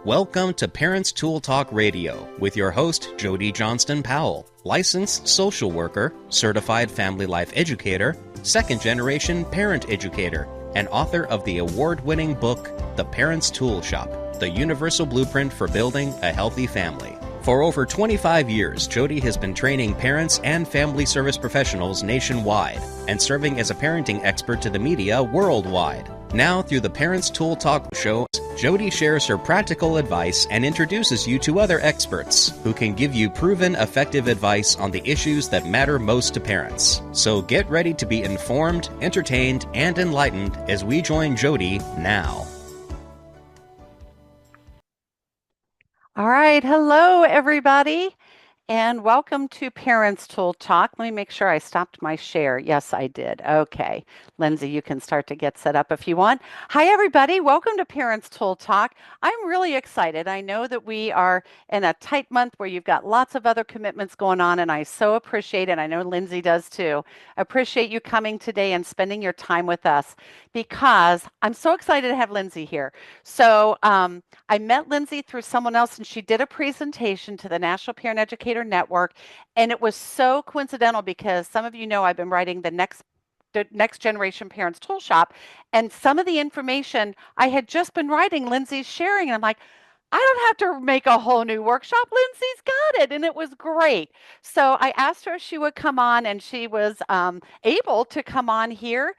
Welcome to Parents Tool Talk Radio with your host, Jody Johnston Powell, licensed social worker, certified family life educator, second-generation parent educator, and author of the award-winning book, The Parents Tool Shop, the universal blueprint for building a healthy family. For over 25 years, Jody has been training parents and family service professionals nationwide and serving as a parenting expert to the media worldwide. Now, through the Parents Tool Talk show, Jody shares her practical advice and introduces you to other experts who can give you proven, effective advice on the issues that matter most to parents. So get ready to be informed, entertained, and enlightened as we join Jody now. All right. Hello, everybody, and welcome to Parents Tool Talk. Let me make sure I stopped my share. Yes, I did. Okay. Lindsay, you can start to get set up if you want. Hi, everybody. Welcome to Parents Tool Talk. I'm really excited. I know that we are in a tight month where you've got lots of other commitments going on, and I so appreciate it. I know Lindsay does too. Appreciate you coming today and spending your time with us because I'm so excited to have Lindsay here. So I met Lindsay through someone else, and she did a presentation to the National Parent Educator Network, and it was so coincidental because some of you know I've been writing the next generation parents tool shop, and some of the information I had just been writing, Lindsay's sharing, and I'm like, I don't have to make a whole new workshop. Lindsay's got it. And it was great. So I asked her if she would come on, and she was able to come on here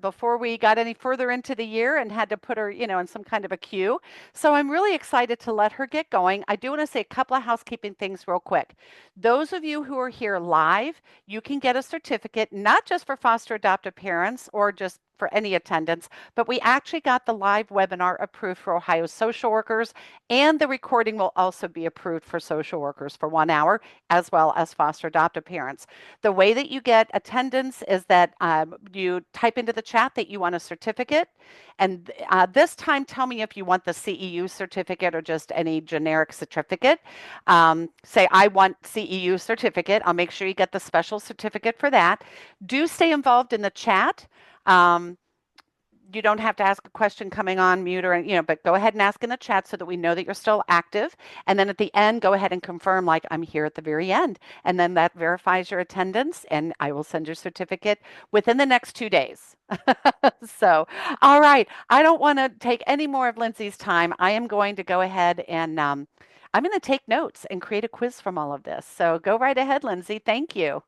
before we got any further into the year and had to put her, in some kind of a queue. So I'm really excited to let her get going. I do want to say a couple of housekeeping things real quick. Those of you who are here live, you can get a certificate, not just for foster adoptive parents or just for any attendance, but we actually got the live webinar approved for Ohio social workers, and the recording will also be approved for social workers for 1 hour, as well as foster adoptive parents. The way that you get attendance is that you type into the chat that you want a certificate, and this time tell me if you want the CEU certificate or just any generic certificate. Say, I want CEU certificate. I'll make sure you get the special certificate for that. Do stay involved in the chat. You don't have to ask a question coming on mute or, but go ahead and ask in the chat so that we know that you're still active. And then at the end, go ahead and confirm, like, I'm here at the very end. And then that verifies your attendance, and I will send your certificate within the next 2 days. So, all right. I don't want to take any more of Lindsay's time. I am going to go ahead and I'm going to take notes and create a quiz from all of this. So go right ahead, Lindsay. Thank you.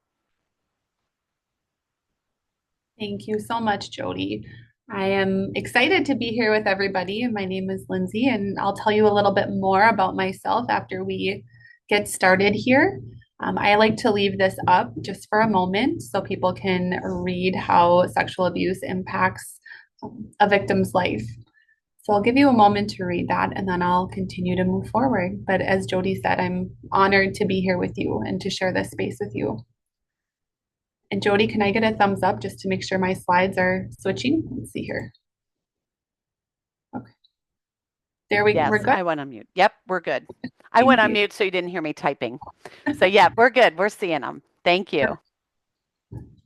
Thank you so much, Jody. I am excited to be here with everybody. My name is Lindsay, and I'll tell you a little bit more about myself after we get started here. I like to leave this up just for a moment so people can read how sexual abuse impacts a victim's life. So I'll give you a moment to read that, and then I'll continue to move forward. But as Jody said, I'm honored to be here with you and to share this space with you. And Jody, can I get a thumbs up just to make sure my slides are switching? Let's see here. Okay. There we go. Yes, We're good. I went on mute. Yep, we're good. I went on mute so you didn't hear me typing. So yeah, we're good. We're seeing them. Thank you.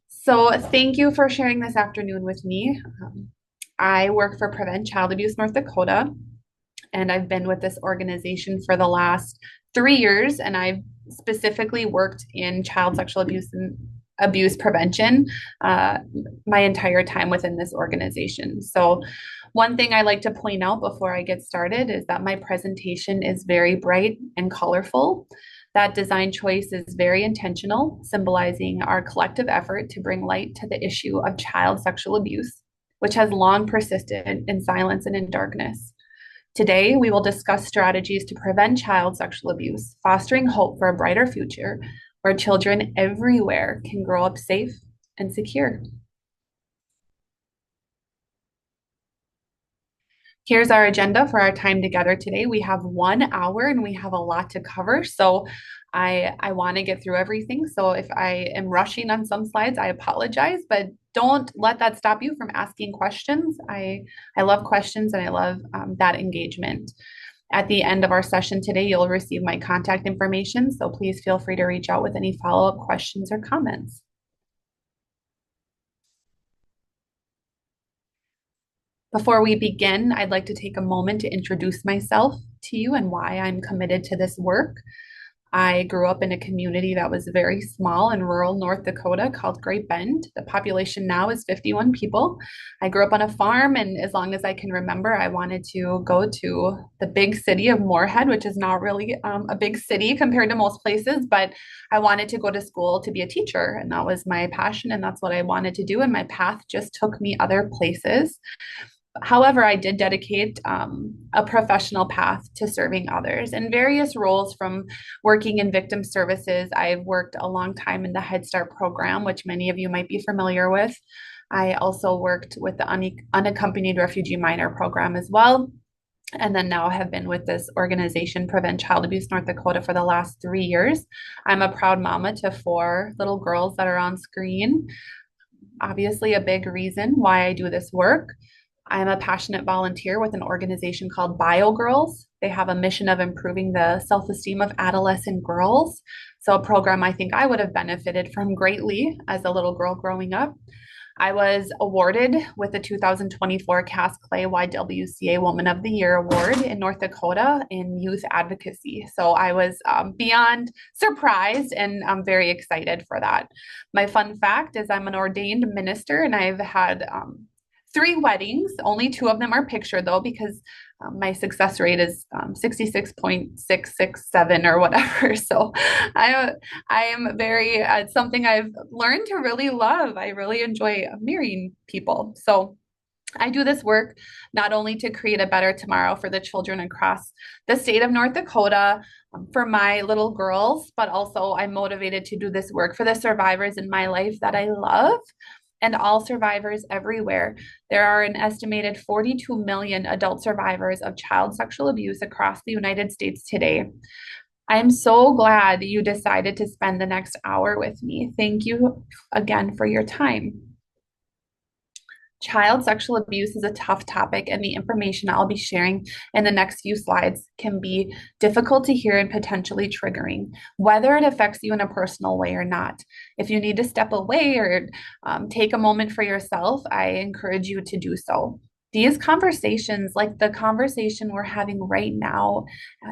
So thank you for sharing this afternoon with me. I work for Prevent Child Abuse North Dakota, and I've been with this organization for the last 3 years, and I've specifically worked in child sexual abuse and abuse prevention my entire time within this organization. So one thing I like to point out before I get started is that my presentation is very bright and colorful. That design choice is very intentional, symbolizing our collective effort to bring light to the issue of child sexual abuse, which has long persisted in silence and in darkness. Today, we will discuss strategies to prevent child sexual abuse, fostering hope for a brighter future where children everywhere can grow up safe and secure. Here's our agenda for our time together today. We have 1 hour and we have a lot to cover. So I want to get through everything. So if I am rushing on some slides, I apologize, but don't let that stop you from asking questions. I love questions, and I love that engagement. At the end of our session today, you'll receive my contact information, so please feel free to reach out with any follow-up questions or comments. Before we begin, I'd like to take a moment to introduce myself. to you and why I'm committed to this work. I grew up in a community that was very small in rural North Dakota called Great Bend. The population now is 51 people. I grew up on a farm, and as long as I can remember, I wanted to go to the big city of Moorhead, which is not really a big city compared to most places, but I wanted to go to school to be a teacher, and that was my passion, and that's what I wanted to do. And my path just took me other places. However, I did dedicate a professional path to serving others in various roles, from working in victim services. I've worked a long time in the Head Start program, which many of you might be familiar with. I also worked with the Unaccompanied Refugee Minor program as well. And then now have been with this organization, Prevent Child Abuse North Dakota, for the last 3 years. I'm a proud mama to 4 little girls that are on screen. Obviously, a big reason why I do this work. I'm a passionate volunteer with an organization called Bio Girls. They have a mission of improving the self-esteem of adolescent girls. So a program I think I would have benefited from greatly as a little girl growing up. I was awarded with the 2024 Cass Clay YWCA Woman of the Year Award in North Dakota in youth advocacy. So I was beyond surprised, and I'm very excited for that. My fun fact is I'm an ordained minister, and I've had 3 weddings. Only 2 of them are pictured though, because my success rate is 66.667 or whatever. So I am very, it's something I've learned to really love. I really enjoy marrying people. So I do this work not only to create a better tomorrow for the children across the state of North Dakota, for my little girls, but also I'm motivated to do this work for the survivors in my life that I love, and all survivors everywhere. There are an estimated 42 million adult survivors of child sexual abuse across the United States today. I am so glad you decided to spend the next hour with me. Thank you again for your time. Child sexual abuse is a tough topic, and the information I'll be sharing in the next few slides can be difficult to hear and potentially triggering, whether it affects you in a personal way or not. If you need to step away or take a moment for yourself, I encourage you to do so. These conversations, like the conversation we're having right now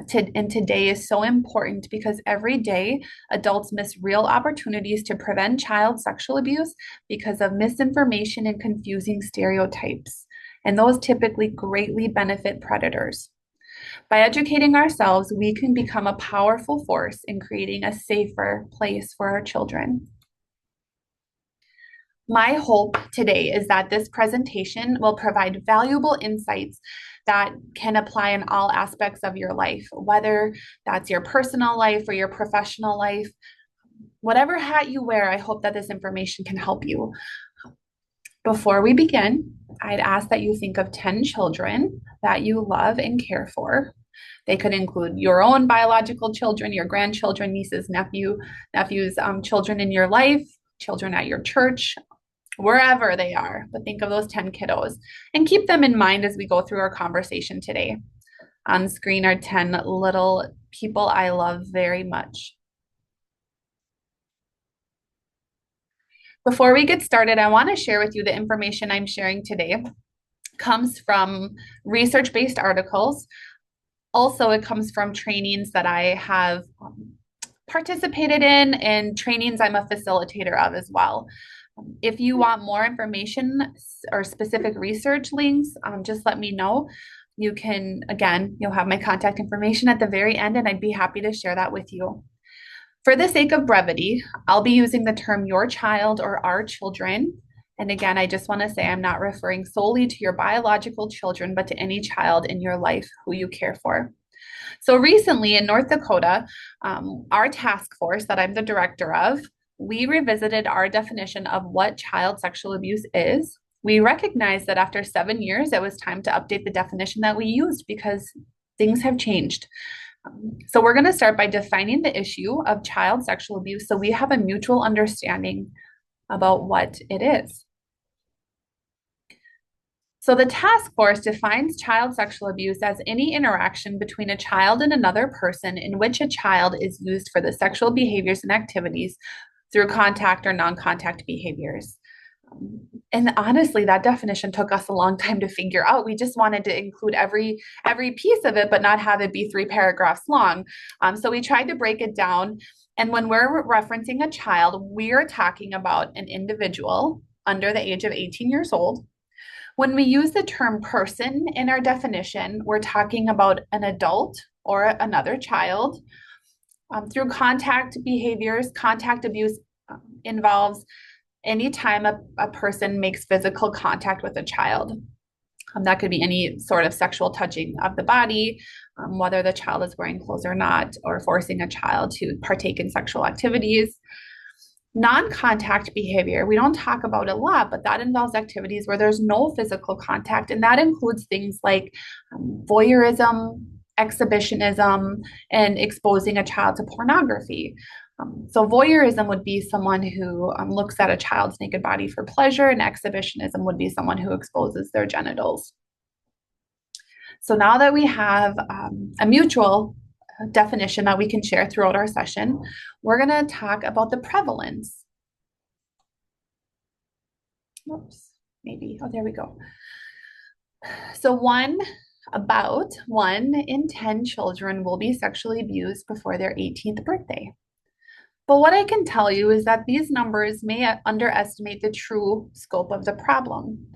and today, is so important because every day adults miss real opportunities to prevent child sexual abuse because of misinformation and confusing stereotypes. And those typically greatly benefit predators. By educating ourselves, we can become a powerful force in creating a safer place for our children. My hope today is that this presentation will provide valuable insights that can apply in all aspects of your life, whether that's your personal life or your professional life. Whatever hat you wear, I hope that this information can help you. Before we begin, I'd ask that you think of 10 children that you love and care for. They could include your own biological children, your grandchildren, nieces, nephews, children in your life, children at your church, wherever they are. But think of those 10 kiddos and keep them in mind as we go through our conversation today. On screen are 10 little people I love very much. Before we get started, I want to share with you the information I'm sharing today comes from research-based articles. Also, it comes from trainings that I have participated in and trainings I'm a facilitator of as well. If you want more information or specific research links, just let me know. You can, again, you'll have my contact information at the very end, and I'd be happy to share that with you. For the sake of brevity, I'll be using the term your child or our children. And again, I just want to say I'm not referring solely to your biological children, but to any child in your life who you care for. So recently in North Dakota, our task force that I'm the director of, we revisited our definition of what child sexual abuse is. We recognized that after 7 years, it was time to update the definition that we used because things have changed. So we're going to start by defining the issue of child sexual abuse so we have a mutual understanding about what it is. So the task force defines child sexual abuse as any interaction between a child and another person in which a child is used for the sexual behaviors and activities through contact or non-contact behaviors. And honestly, that definition took us a long time to figure out. We just wanted to include every piece of it, but not have it be 3 paragraphs long. So we tried to break it down. And when we're referencing a child, we're talking about an individual under the age of 18 years old. When we use the term person in our definition, we're talking about an adult or another child. Through contact behaviors, contact abuse involves anytime a person makes physical contact with a child. That could be any sort of sexual touching of the body, whether the child is wearing clothes or not, or forcing a child to partake in sexual activities. Non-contact behavior, we don't talk about a lot, but that involves activities where there's no physical contact. And that includes things like voyeurism, exhibitionism, and exposing a child to pornography. So voyeurism would be someone who looks at a child's naked body for pleasure, and exhibitionism would be someone who exposes their genitals. So now that we have a mutual definition that we can share throughout our session, we're going to talk about the prevalence. Oops, maybe, oh, there we go. So about 1 in 10 children will be sexually abused before their 18th birthday. But what I can tell you is that these numbers may underestimate the true scope of the problem.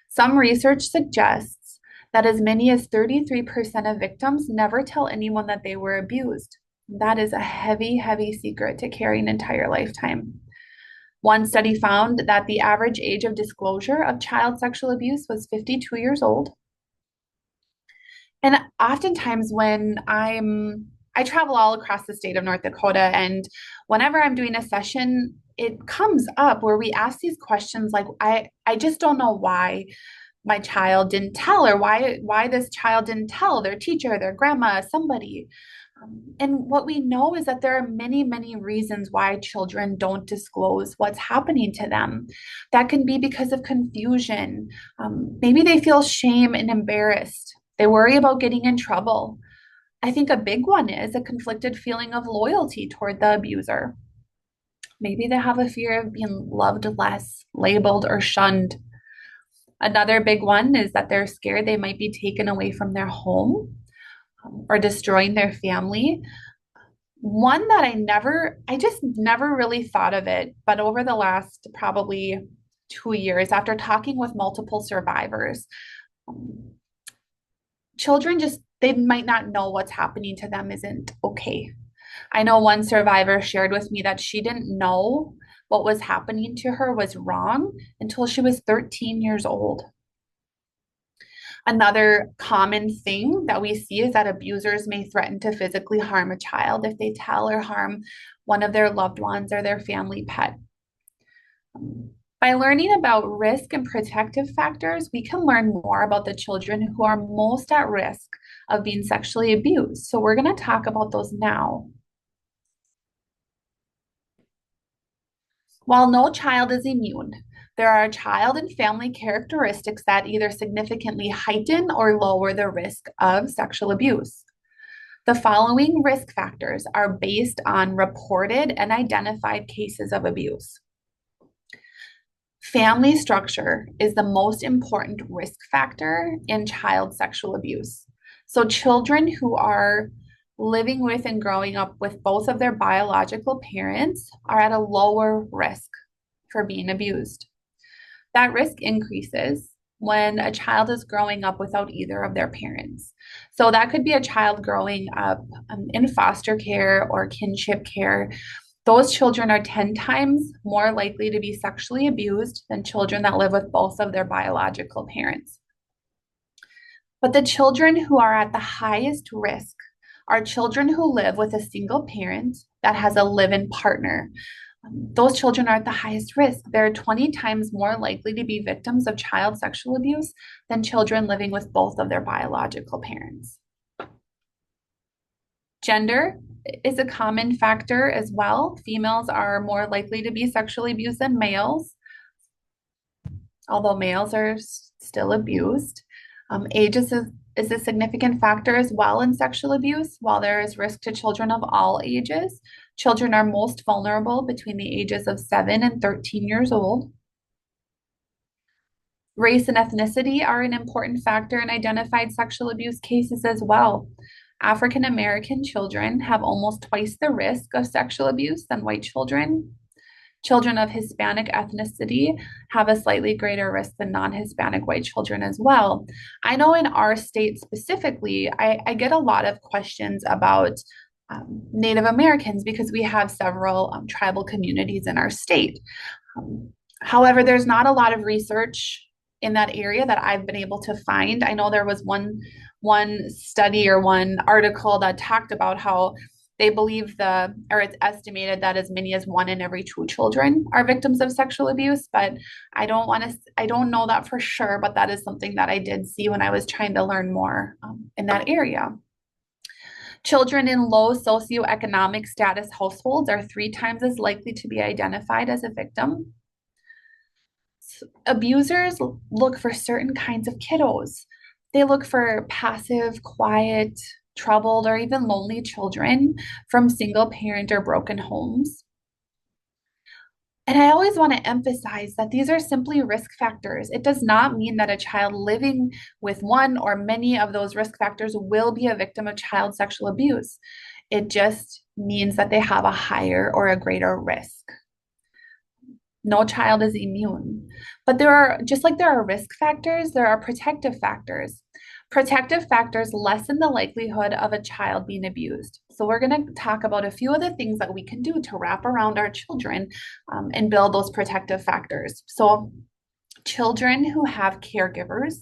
Some research suggests that as many as 33% of victims never tell anyone that they were abused. That is a heavy, heavy secret to carry an entire lifetime. One study found that the average age of disclosure of child sexual abuse was 52 years old. And oftentimes when I travel all across the state of North Dakota, and whenever I'm doing a session, it comes up where we ask these questions like, I just don't know why my child didn't tell, or why this child didn't tell their teacher, their grandma, somebody. And what we know is that there are many, many reasons why children don't disclose what's happening to them. That can be because of confusion. Maybe they feel shame and embarrassed. They worry about getting in trouble. I think a big one is a conflicted feeling of loyalty toward the abuser. Maybe they have a fear of being loved less, labeled, or shunned. Another big one is that they're scared they might be taken away from their home or destroying their family. One that I just never really thought of it, but over the last probably 2 years, after talking with multiple survivors, children they might not know what's happening to them isn't okay. I know one survivor shared with me that she didn't know what was happening to her was wrong until she was 13 years old. Another common thing that we see is that abusers may threaten to physically harm a child if they tell or harm one of their loved ones or their family pet. By learning about risk and protective factors, we can learn more about the children who are most at risk of being sexually abused. So we're going to talk about those now. While no child is immune, there are child and family characteristics that either significantly heighten or lower the risk of sexual abuse. The following risk factors are based on reported and identified cases of abuse. Family structure is the most important risk factor in child sexual abuse. So children who are living with and growing up with both of their biological parents are at a lower risk for being abused. That risk increases when a child is growing up without either of their parents. So that could be a child growing up in foster care or kinship care. Those children are 10 times more likely to be sexually abused than children that live with both of their biological parents. But the children who are at the highest risk are children who live with a single parent that has a live-in partner. Those children are at the highest risk. They're 20 times more likely to be victims of child sexual abuse than children living with both of their biological parents. Gender is a common factor as well. Females are more likely to be sexually abused than males, although males are still abused. Age is a significant factor as well in sexual abuse. While there is risk to children of all ages, children are most vulnerable between the ages of 7 and 13 years old. Race and ethnicity are an important factor in identified sexual abuse cases as well. African American children have almost twice the risk of sexual abuse than white children. Children of Hispanic ethnicity have a slightly greater risk than non-Hispanic white children as well. I know in our state specifically, I get a lot of questions about Native Americans because we have several tribal communities in our state. However, there's not a lot of research in that area that I've been able to find. I know there was one study or one article that talked about how they believe it's estimated that as many as 1 in every 2 children are victims of sexual abuse, but I don't know that for sure, but that is something that I did see when I was trying to learn more in that area. Children in low socioeconomic status households are 3 times as likely to be identified as a victim. Abusers look for certain kinds of kiddos. They look for passive, quiet, troubled, or even lonely children from single parent or broken homes. And I always want to emphasize that these are simply risk factors. It does not mean that a child living with one or many of those risk factors will be a victim of child sexual abuse. It just means that they have a higher or a greater risk. No child is immune. But just like there are risk factors, there are protective factors. Protective factors lessen the likelihood of a child being abused. So we're going to talk about a few of the things that we can do to wrap around our children and build those protective factors. So children who have caregivers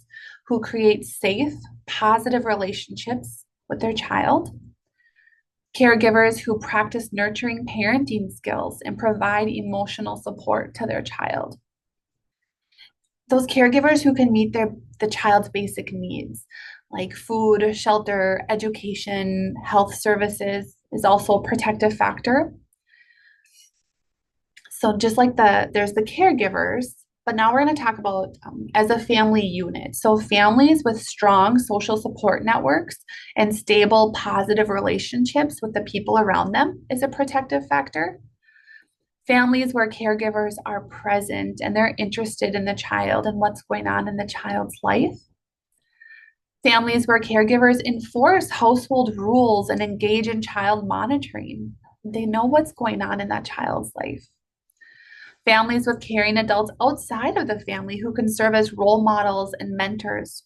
who create safe, positive relationships with their child. Caregivers who practice nurturing parenting skills and provide emotional support to their child. Those caregivers who can meet the child's basic needs, like food, shelter, education, health services, is also a protective factor. So just like there's the caregivers, but now we're going to talk about as a family unit. So families with strong social support networks and stable, positive relationships with the people around them is a protective factor. Families where caregivers are present and they're interested in the child and what's going on in the child's life. Families where caregivers enforce household rules and engage in child monitoring. They know what's going on in that child's life. Families with caring adults outside of the family who can serve as role models and mentors.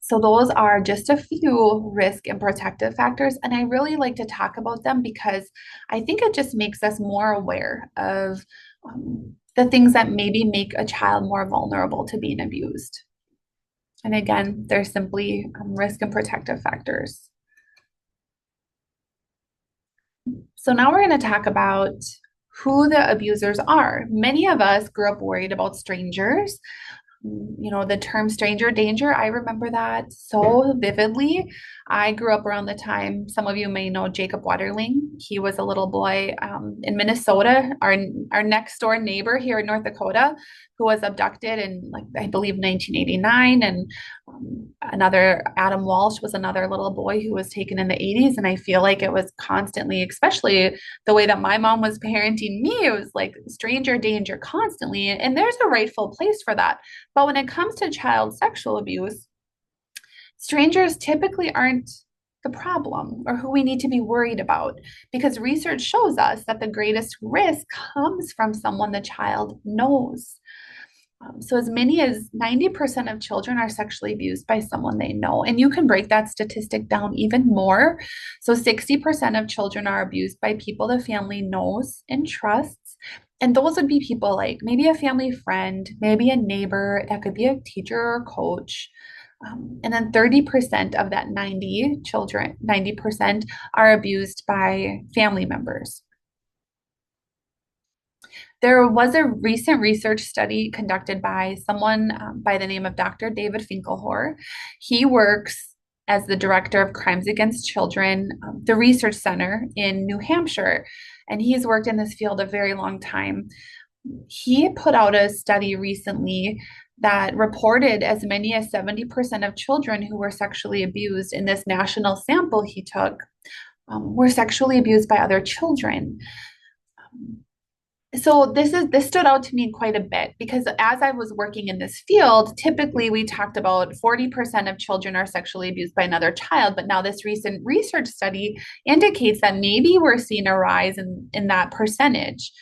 So those are just a few risk and protective factors. And I really like to talk about them because I think it just makes us more aware of the things that maybe make a child more vulnerable to being abused. And again, they're simply risk and protective factors. So now we're going to talk about who the abusers are. Many of us grew up worried about strangers. You know, the term stranger danger, I remember that so vividly. I grew up around the time, some of you may know Jacob Wetterling. He was a little boy in Minnesota, our next door neighbor here in North Dakota, who was abducted in, like, I believe 1989. And another, Adam Walsh, was another little boy who was taken in the 80s. And I feel like it was constantly, especially the way that my mom was parenting me, it was like stranger danger constantly. And there's a rightful place for that. But when it comes to child sexual abuse, strangers typically aren't the problem or who we need to be worried about, because research shows us that the greatest risk comes from someone the child knows. So as many as 90% of children are sexually abused by someone they know. And you can break that statistic down even more. So 60% of children are abused by people the family knows and trusts. And those would be people like maybe a family friend, maybe a neighbor, that could be a teacher or coach. And then 30% of that 90% are abused by family members. There was a recent research study conducted by someone by the name of Dr. David Finkelhor. He works as the director of Crimes Against Children, the Research Center in New Hampshire, and he's worked in this field a very long time. He put out a study recently that reported as many as 70% of children who were sexually abused in this national sample he took were sexually abused by other children. So this stood out to me quite a bit because as I was working in this field, typically we talked about 40% of children are sexually abused by another child, but now this recent research study indicates that maybe we're seeing a rise in that percentage.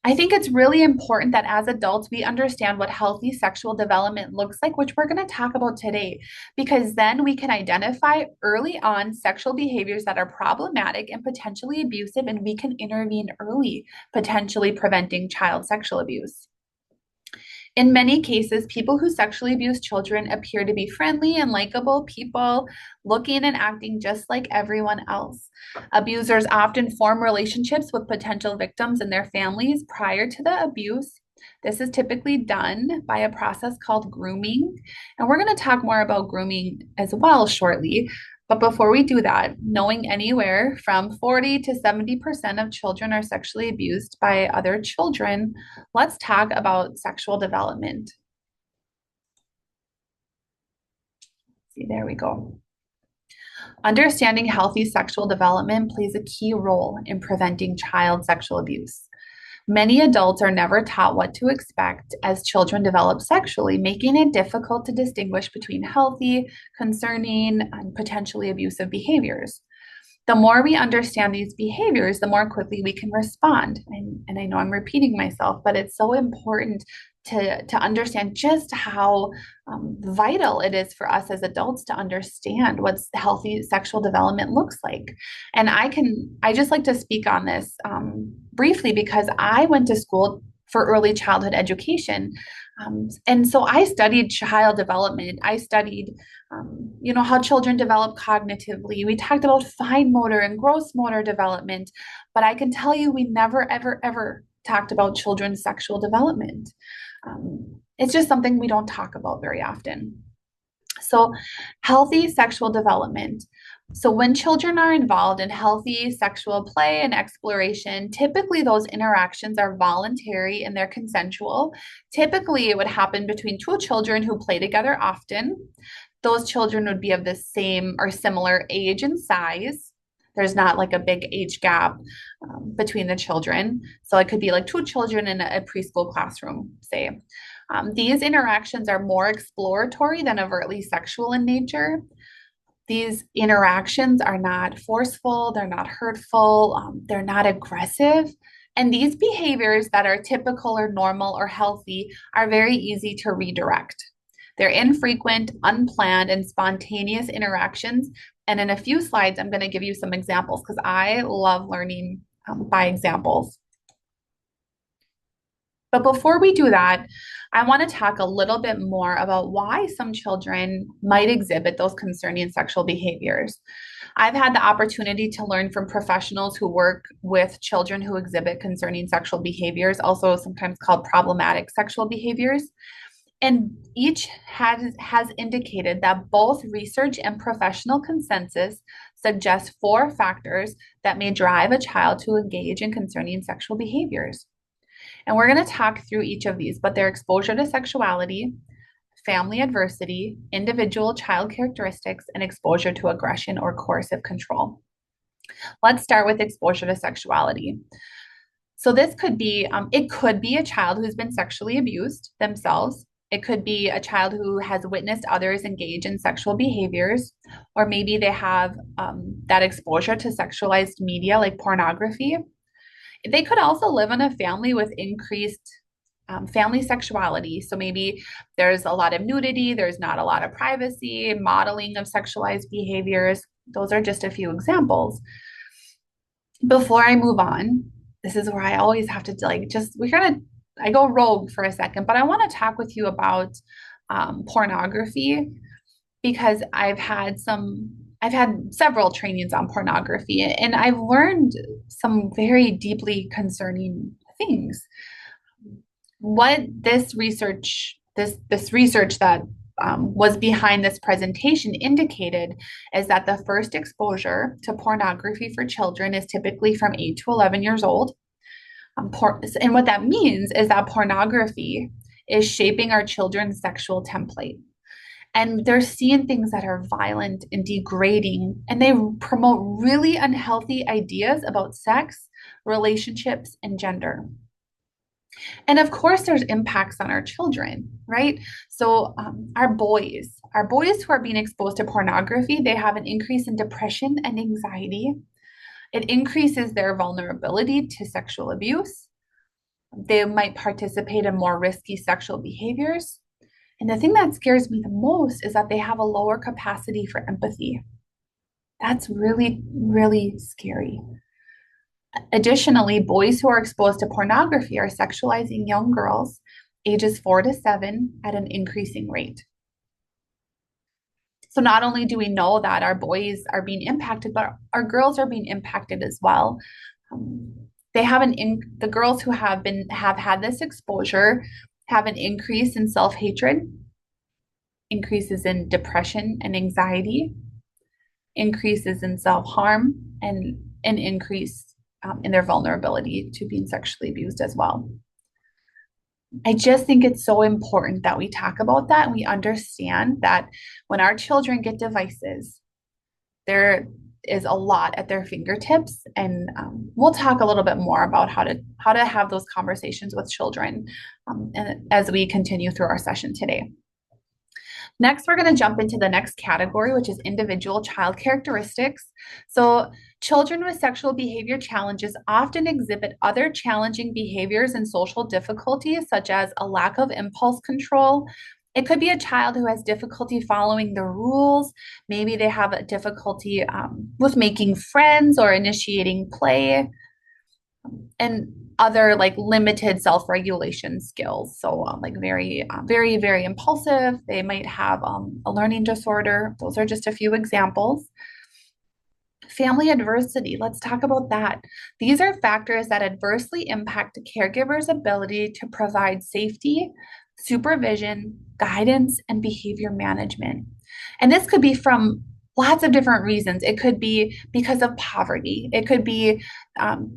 I think it's really important that as adults, we understand what healthy sexual development looks like, which we're going to talk about today, because then we can identify early on sexual behaviors that are problematic and potentially abusive, and we can intervene early, potentially preventing child sexual abuse. In many cases, people who sexually abuse children appear to be friendly and likable people, looking and acting just like everyone else. Abusers often form relationships with potential victims and their families prior to the abuse. This is typically done by a process called grooming. And we're going to talk more about grooming as well shortly. But before we do that, knowing anywhere from 40 to 70% of children are sexually abused by other children, let's talk about sexual development. See, there we go. Understanding healthy sexual development plays a key role in preventing child sexual abuse. Many adults are never taught what to expect as children develop sexually, making it difficult to distinguish between healthy, concerning, and potentially abusive behaviors. The more we understand these behaviors, the more quickly we can respond. And I know I'm repeating myself, but it's so important to understand just how vital it is for us as adults to understand what healthy sexual development looks like. And I just like to speak on this briefly because I went to school for early childhood education. And so I studied child development. I studied, how children develop cognitively. We talked about fine motor and gross motor development, but I can tell you we never, ever, ever talked about children's sexual development. It's just something we don't talk about very often. So, healthy sexual development. So, when children are involved in healthy sexual play and exploration, typically those interactions are voluntary and they're consensual. Typically, it would happen between two children who play together often. Those children would be of the same or similar age and size. There's not like a big age gap between the children. So it could be like two children in a preschool classroom, say. These interactions are more exploratory than overtly sexual in nature. These interactions are not forceful, they're not hurtful, they're not aggressive. And these behaviors that are typical or normal or healthy are very easy to redirect. They're infrequent, unplanned, and spontaneous interactions. And in a few slides, I'm going to give you some examples because I love learning by examples. But before we do that, I want to talk a little bit more about why some children might exhibit those concerning sexual behaviors. I've had the opportunity to learn from professionals who work with children who exhibit concerning sexual behaviors, also sometimes called problematic sexual behaviors. And each has indicated that both research and professional consensus suggest 4 factors that may drive a child to engage in concerning sexual behaviors. And we're going to talk through each of these, but they're exposure to sexuality, family adversity, individual child characteristics, and exposure to aggression or coercive control. Let's start with exposure to sexuality. So this could be, it could be a child who's been sexually abused themselves. It could be a child who has witnessed others engage in sexual behaviors, or maybe they have that exposure to sexualized media like pornography. They could also live in a family with increased family sexuality. So maybe there's a lot of nudity, there's not a lot of privacy, modeling of sexualized behaviors. Those are just a few examples. Before I move on, this is where I always have to I go rogue for a second, but I want to talk with you about pornography because I've had several trainings on pornography and I've learned some very deeply concerning things. What this research that was behind this presentation indicated is that the first exposure to pornography for children is typically from 8 to 11 years old. And what that means is that pornography is shaping our children's sexual template. And they're seeing things that are violent and degrading, and they promote really unhealthy ideas about sex, relationships, and gender. And of course, there's impacts on our children, right? So our boys who are being exposed to pornography, they have an increase in depression and anxiety. It increases their vulnerability to sexual abuse. They might participate in more risky sexual behaviors. And the thing that scares me the most is that they have a lower capacity for empathy. That's really, really scary. Additionally, boys who are exposed to pornography are sexualizing young girls ages 4 to 7 at an increasing rate. So not only do we know that our boys are being impacted, but our girls are being impacted as well. The girls who have had this exposure have an increase in self-hatred, increases in depression and anxiety, increases in self-harm, and an increase in their vulnerability to being sexually abused as well. I just think it's so important that we talk about that and we understand that when our children get devices, there is a lot at their fingertips, and we'll talk a little bit more about how to have those conversations with children and as we continue through our session today. Next, we're going to jump into the next category, which is individual child characteristics. So children with sexual behavior challenges often exhibit other challenging behaviors and social difficulties, such as a lack of impulse control. It could be a child who has difficulty following the rules. Maybe they have a difficulty with making friends or initiating play, and other like limited self-regulation skills. So like very, very impulsive. They might have a learning disorder. Those are just a few examples. Family adversity, let's talk about that. These are factors that adversely impact a caregiver's ability to provide safety, supervision, guidance, and behavior management. And this could be from lots of different reasons. It could be because of poverty. It could be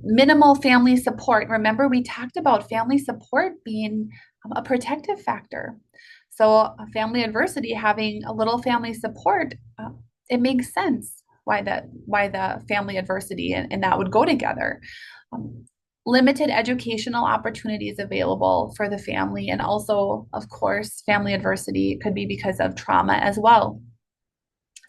minimal family support. Remember, we talked about family support being a protective factor. So family adversity, having a little family support, it makes sense why the family adversity and that would go together. Limited educational opportunities available for the family. And also, of course, family adversity could be because of trauma as well.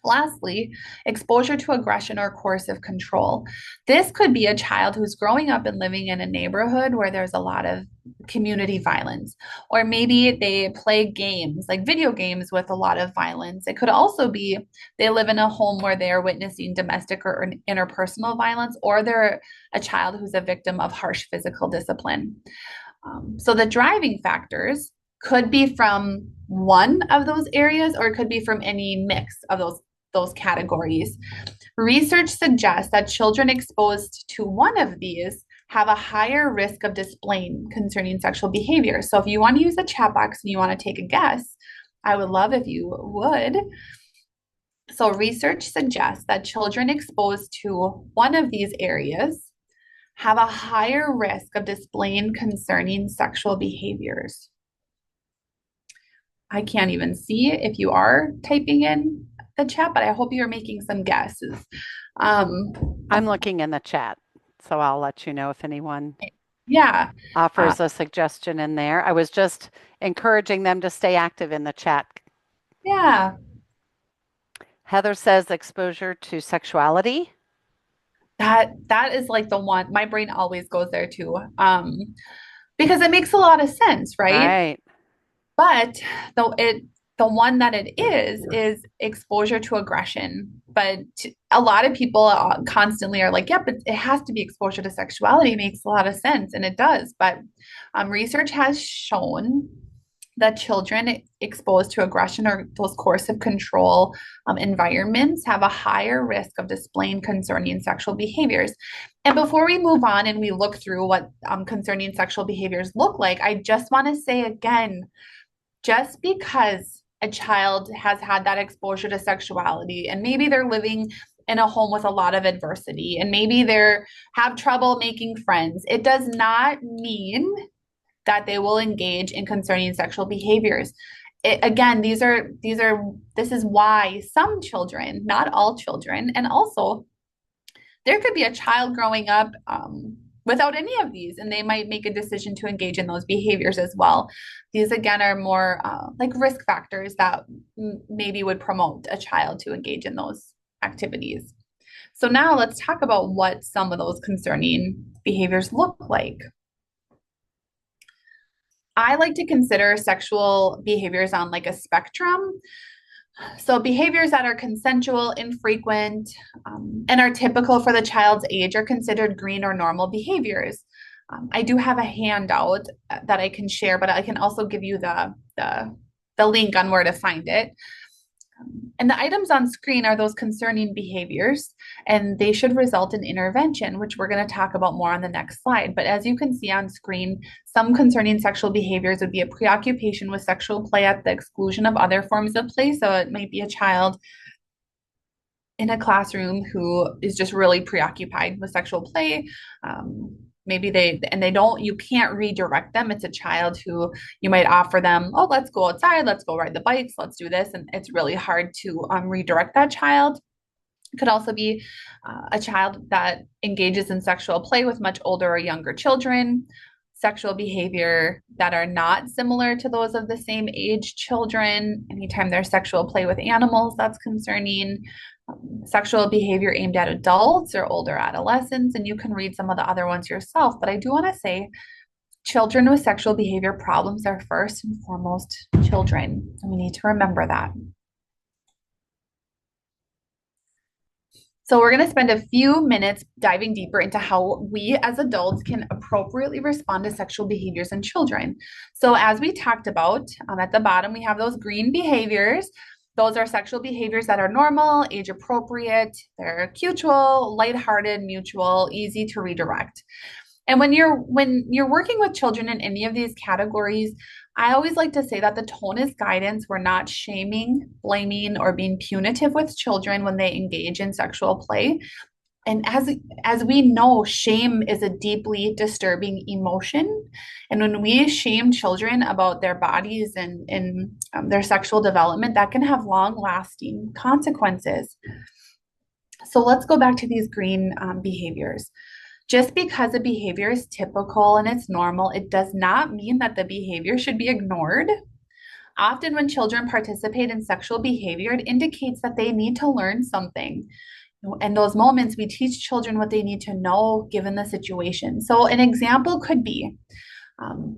Lastly, exposure to aggression or coercive control. This could be a child who's growing up and living in a neighborhood where there's a lot of community violence, or maybe they play games like video games with a lot of violence. It could also be they live in a home where they're witnessing domestic or interpersonal violence, or they're a child who's a victim of harsh physical discipline. So the driving factors could be from one of those areas, or it could be from any mix of those categories. Research suggests that children exposed to one of these have a higher risk of displaying concerning sexual behavior. So if you want to use the chat box and you want to take a guess, I would love if you would. So research suggests that children exposed to one of these areas have a higher risk of displaying concerning sexual behaviors. I can't even see if you are typing in the chat, but I hope you're making some guesses. I'm looking in the chat, so I'll let you know if anyone offers a suggestion in there. I was just encouraging them to stay active in the chat. Yeah. Heather says exposure to sexuality. That is like the one, my brain always goes there too, because it makes a lot of sense, right? But the one that it is exposure to aggression. But a lot of people constantly are like, yep, it has to be exposure to sexuality. It makes a lot of sense, and it does. But research has shown that children exposed to aggression or those coercive control environments have a higher risk of displaying concerning sexual behaviors. And before we move on and we look through what concerning sexual behaviors look like, I just want to say again, just because a child has had that exposure to sexuality and maybe they're living in a home with a lot of adversity and maybe they have trouble making friends, it does not mean that they will engage in concerning sexual behaviors. Again, this is why some children, not all children, and also there could be a child growing up without any of these, and they might make a decision to engage in those behaviors as well. These again are more like risk factors that maybe would promote a child to engage in those activities. So now let's talk about what some of those concerning behaviors look like. I like to consider sexual behaviors on like a spectrum. So behaviors that are consensual, infrequent, and are typical for the child's age are considered green or normal behaviors. I do have a handout that I can share, but I can also give you the link on where to find it. And the items on screen are those concerning behaviors, and they should result in intervention, which we're going to talk about more on the next slide. But as you can see on screen, some concerning sexual behaviors would be a preoccupation with sexual play at the exclusion of other forms of play. So it might be a child in a classroom who is just really preoccupied with sexual play. Maybe you can't redirect them. It's a child who you might offer them, oh, let's go outside, let's go ride the bikes, let's do this. And it's really hard to redirect that child. It could also be a child that engages in sexual play with much older or younger children, sexual behavior that are not similar to those of the same age children. Anytime there's sexual play with animals, that's concerning. Sexual behavior aimed at adults or older adolescents, and you can read some of the other ones yourself. But I do want to say children with sexual behavior problems are first and foremost children, and we need to remember that. So we're going to spend a few minutes diving deeper into how we as adults can appropriately respond to sexual behaviors in children. So as we talked about, at the bottom, we have those green behaviors. Those are sexual behaviors that are normal, age appropriate, they're mutual, lighthearted, mutual, easy to redirect. And when you're working with children in any of these categories, I always like to say that the tone is guidance. We're not shaming, blaming, or being punitive with children when they engage in sexual play. And as we know, shame is a deeply disturbing emotion. And when we shame children about their bodies and their sexual development, that can have long-lasting consequences. So let's go back to these green behaviors. Just because a behavior is typical and it's normal, it does not mean that the behavior should be ignored. Often when children participate in sexual behavior, it indicates that they need to learn something. In those moments, we teach children what they need to know given the situation. So an example could be,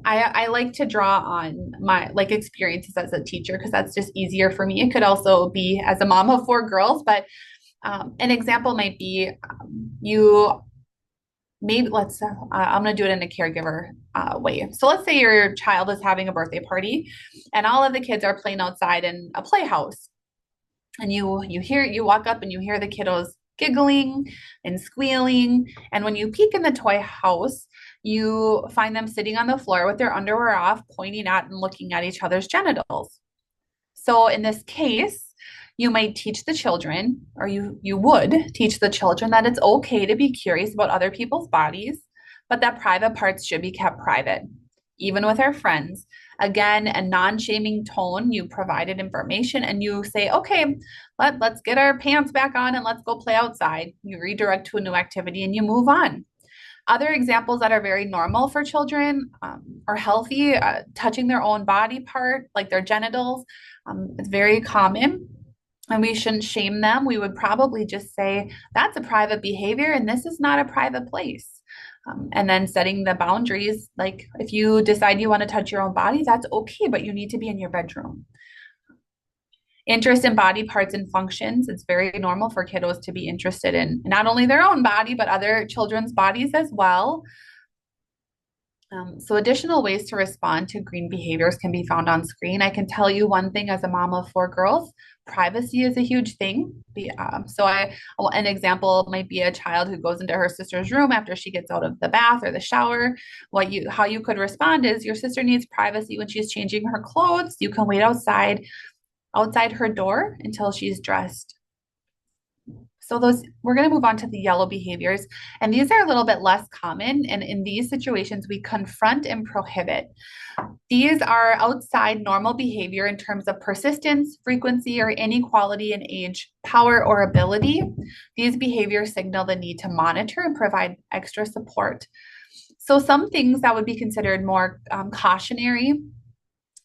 I like to draw on my experiences as a teacher because that's just easier for me. It could also be as a mom of 4 girls, but an example might be I'm going to do it in a caregiver way. So let's say your child is having a birthday party and all of the kids are playing outside in a playhouse. And you walk up and you hear the kiddos giggling and squealing. And when you peek in the toy house, you find them sitting on the floor with their underwear off, pointing at and looking at each other's genitals. So in this case, you might teach the children, or you would teach the children that it's okay to be curious about other people's bodies, but that private parts should be kept private, even with our friends. Again, a non-shaming tone, you provided information and you say, okay, let's get our pants back on and let's go play outside. You redirect to a new activity and you move on. Other examples that are very normal for children are healthy, touching their own body part, like their genitals. It's very common and we shouldn't shame them. We would probably just say, that's a private behavior and this is not a private place. And then setting the boundaries, like if you decide you want to touch your own body, that's okay, but you need to be in your bedroom. Interest in body parts and functions. It's very normal for kiddos to be interested in not only their own body, but other children's bodies as well. So additional ways to respond to green behaviors can be found on screen. I can tell you one thing as a mom of 4 girls, privacy is a huge thing. An example might be a child who goes into her sister's room after she gets out of the bath or the shower. How you could respond is your sister needs privacy when she's changing her clothes. You can wait outside her door until she's dressed. So we're going to move on to the yellow behaviors, and these are a little bit less common. And in these situations, we confront and prohibit. These are outside normal behavior in terms of persistence, frequency, or inequality in age, power, or ability. These behaviors signal the need to monitor and provide extra support. So some things that would be considered more cautionary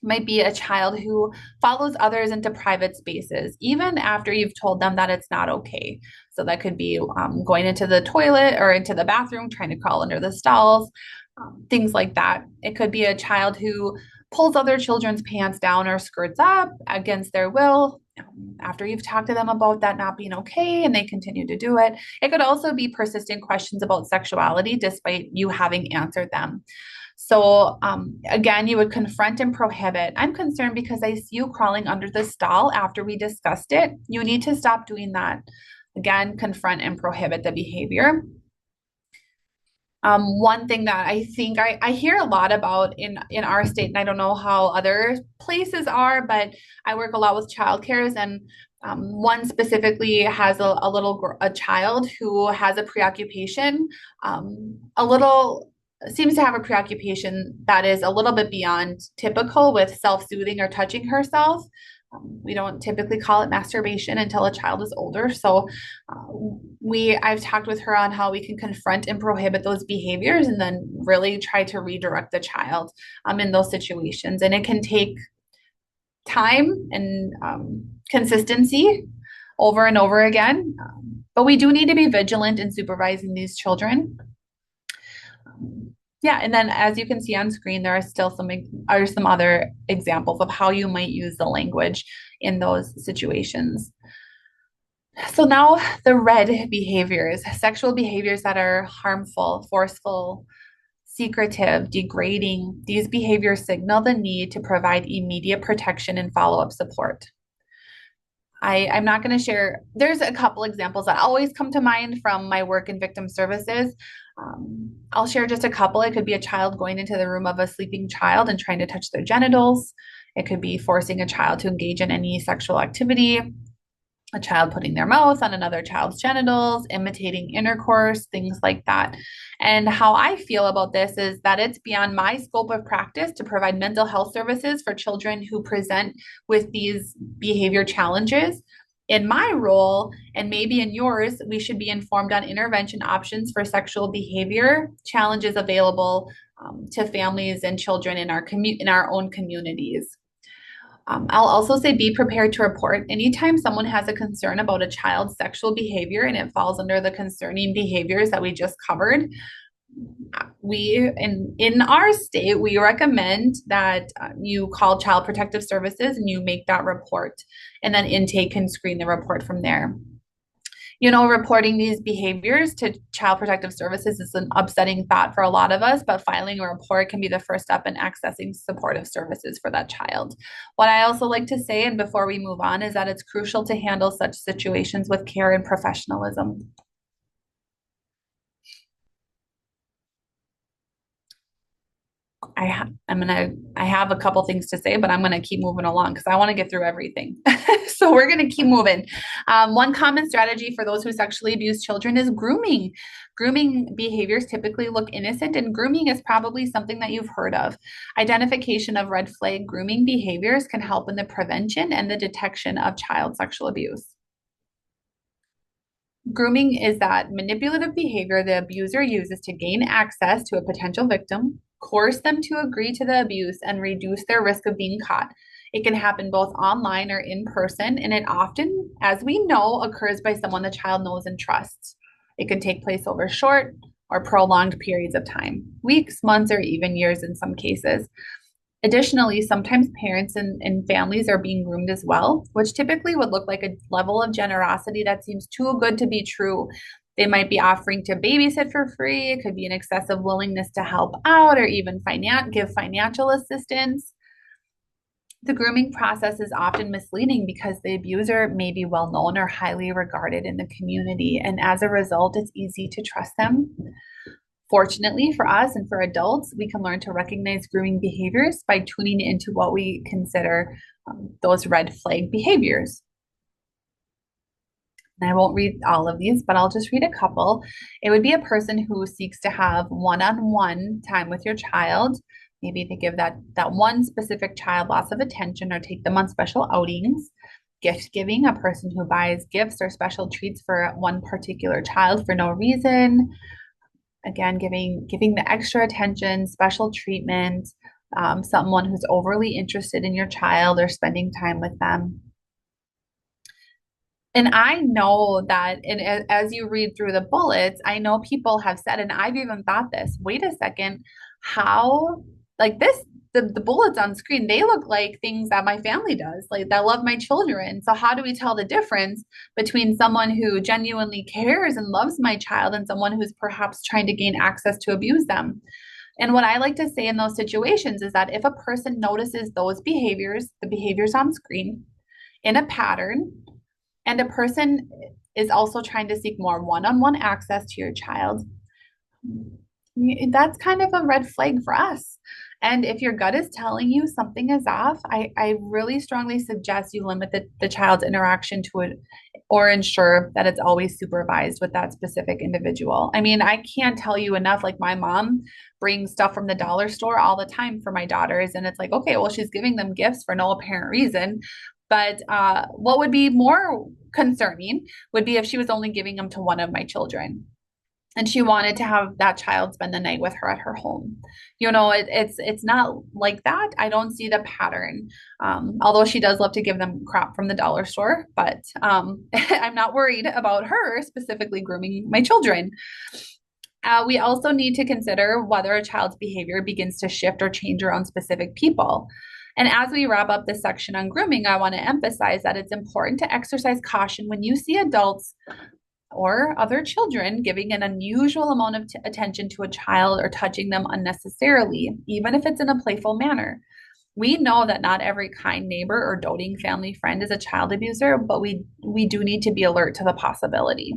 might be a child who follows others into private spaces, even after you've told them that it's not okay. So that could be going into the toilet or into the bathroom, trying to crawl under the stalls, things like that. It could be a child who pulls other children's pants down or skirts up against their will after you've talked to them about that not being okay and they continue to do it. It could also be persistent questions about sexuality despite you having answered them. So again, you would confront and prohibit. I'm concerned because I see you crawling under the stall after we discussed it. You need to stop doing that. Again, confront and prohibit the behavior. One thing that I think I hear a lot about in our state, and I don't know how other places are, but I work a lot with childcares, and one specifically has a child who has a preoccupation, seems to have a preoccupation that is a little bit beyond typical with self-soothing or touching herself. We don't typically call it masturbation until a child is older. So I've talked with her on how we can confront and prohibit those behaviors and then really try to redirect the child in those situations. And it can take time and consistency over and over again. But we do need to be vigilant in supervising these children. Yeah, and then as you can see on screen, there are still some other examples of how you might use the language in those situations. So now the red behaviors, sexual behaviors that are harmful, forceful, secretive, degrading. These behaviors signal the need to provide immediate protection and follow-up support. I'm not going to share, there's a couple examples that always come to mind from my work in victim services. I'll share just a couple. It could be a child going into the room of a sleeping child and trying to touch their genitals. It could be forcing a child to engage in any sexual activity, a child putting their mouth on another child's genitals, imitating intercourse, things like that. And how I feel about this is that it's beyond my scope of practice to provide mental health services for children who present with these behavior challenges. In my role, and maybe in yours, we should be informed on intervention options for sexual behavior challenges available to families and children in our own communities. I'll also say be prepared to report anytime someone has a concern about a child's sexual behavior and it falls under the concerning behaviors that we just covered. In our state, we recommend that you call Child Protective Services and you make that report, and then intake can screen the report from there. You know, reporting these behaviors to Child Protective Services is an upsetting thought for a lot of us, but filing a report can be the first step in accessing supportive services for that child. What I also like to say, and before we move on, is that it's crucial to handle such situations with care and professionalism. I have a couple things to say, but I'm gonna keep moving along because I want to get through everything. So we're gonna keep moving. One common strategy for those who sexually abuse children is grooming. Grooming behaviors typically look innocent, and grooming is probably something that you've heard of. Identification of red flag grooming behaviors can help in the prevention and the detection of child sexual abuse. Grooming is that manipulative behavior the abuser uses to gain access to a potential victim, coerce them to agree to the abuse, and reduce their risk of being caught. It can happen both online or in person, and it often, as we know, occurs by someone the child knows and trusts. It can take place over short or prolonged periods of time, weeks, months, or even years in some cases. Additionally, sometimes parents and families are being groomed as well, which typically would look like a level of generosity that seems too good to be true. They might be offering to babysit for free. It could be an excessive willingness to help out or even give financial assistance. The grooming process is often misleading because the abuser may be well known or highly regarded in the community, and as a result, it's easy to trust them. Fortunately for us and for adults, we can learn to recognize grooming behaviors by tuning into what we consider those red flag behaviors. And I won't read all of these, but I'll just read a couple. It would be a person who seeks to have one-on-one time with your child. Maybe they give that one specific child lots of attention or take them on special outings. Gift giving, a person who buys gifts or special treats for one particular child for no reason. Again, giving the extra attention, special treatment, someone who's overly interested in your child or spending time with them. And I know that, and as you read through the bullets, I know people have said, and I've even thought this, wait a second, how, like this, the bullets on screen, they look like things that my family does, like that love my children. So how do we tell the difference between someone who genuinely cares and loves my child and someone who's perhaps trying to gain access to abuse them? And what I like to say in those situations is that if a person notices those behaviors, the behaviors on screen, in a pattern, and a person is also trying to seek more one-on-one access to your child, that's kind of a red flag for us. And if your gut is telling you something is off, I really strongly suggest you limit the child's interaction to it or ensure that it's always supervised with that specific individual. I mean, I can't tell you enough. Like my mom brings stuff from the dollar store all the time for my daughters. And it's like, okay, well, she's giving them gifts for no apparent reason. But what would be more concerning would be if she was only giving them to one of my children and she wanted to have that child spend the night with her at her home. It's not like that. I don't see the pattern. Although she does love to give them crap from the dollar store, but I'm not worried about her specifically grooming my children. We also need to consider whether a child's behavior begins to shift or change around specific people. And as we wrap up this section on grooming, I want to emphasize that it's important to exercise caution when you see adults or other children giving an unusual amount of attention to a child or touching them unnecessarily, even if it's in a playful manner. We know that not every kind neighbor or doting family friend is a child abuser, but we do need to be alert to the possibility.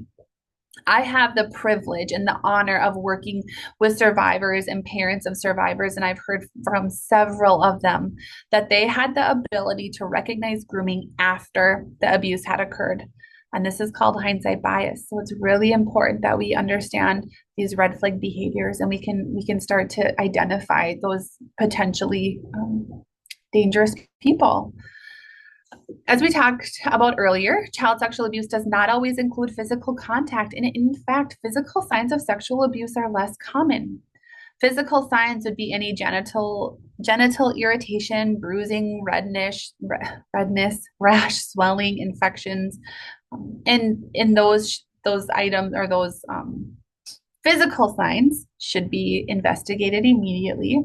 I have the privilege and the honor of working with survivors and parents of survivors, and I've heard from several of them that they had the ability to recognize grooming after the abuse had occurred. And this is called hindsight bias. So it's really important that we understand these red flag behaviors and we can start to identify those potentially dangerous people. As we talked about earlier, child sexual abuse does not always include physical contact. And in fact, physical signs of sexual abuse are less common. Physical signs would be any genital irritation, bruising, redness, rash, swelling, infections. And in those items or those physical signs should be investigated immediately.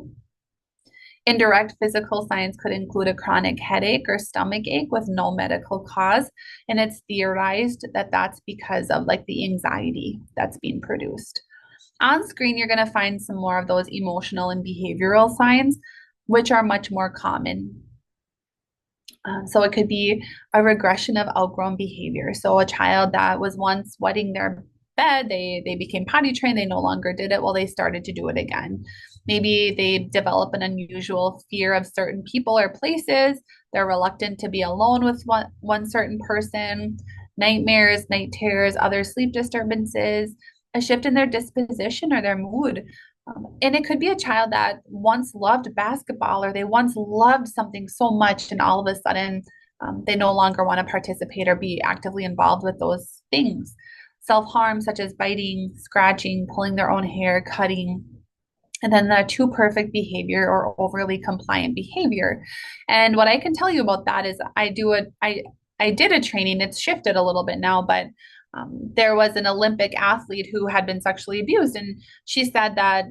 Indirect physical signs could include a chronic headache or stomach ache with no medical cause. And it's theorized that that's because of like the anxiety that's being produced. On screen, you're going to find some more of those emotional and behavioral signs, which are much more common. So it could be a regression of outgrown behavior. So a child that was once wetting their bed, they became potty trained, they no longer did it, well, they started to do it again. Maybe they develop an unusual fear of certain people or places. They're reluctant to be alone with one certain person, nightmares, night terrors, other sleep disturbances, a shift in their disposition or their mood. And it could be a child that once loved basketball or they once loved something so much and all of a sudden they no longer want to participate or be actively involved with those things. Self-harm such as biting, scratching, pulling their own hair, cutting. And then the too perfect behavior or overly compliant behavior. And what I can tell you about that is I did a training, it's shifted a little bit now, but there was an Olympic athlete who had been sexually abused. And she said that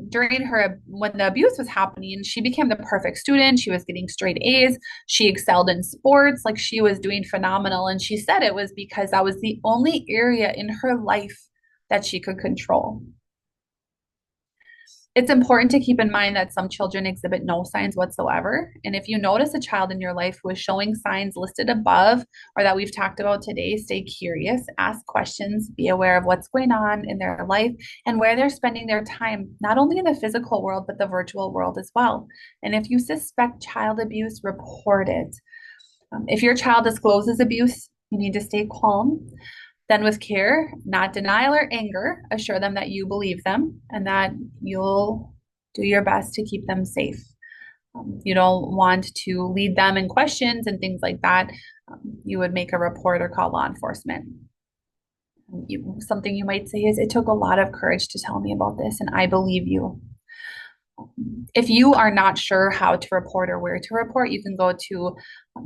when the abuse was happening, she became the perfect student. She was getting straight A's. She excelled in sports, like she was doing phenomenal. And she said it was because that was the only area in her life that she could control. It's important to keep in mind that some children exhibit no signs whatsoever. And if you notice a child in your life who is showing signs listed above or that we've talked about today, stay curious, ask questions, be aware of what's going on in their life and where they're spending their time, not only in the physical world, but the virtual world as well. And if you suspect child abuse, report it. If your child discloses abuse, you need to stay calm. Then with care, not denial or anger, assure them that you believe them and that you'll do your best to keep them safe. You don't want to lead them in questions and things like that. You would make a report or call law enforcement. Something you might say is, it took a lot of courage to tell me about this, and I believe you. If you are not sure how to report or where to report, you can go to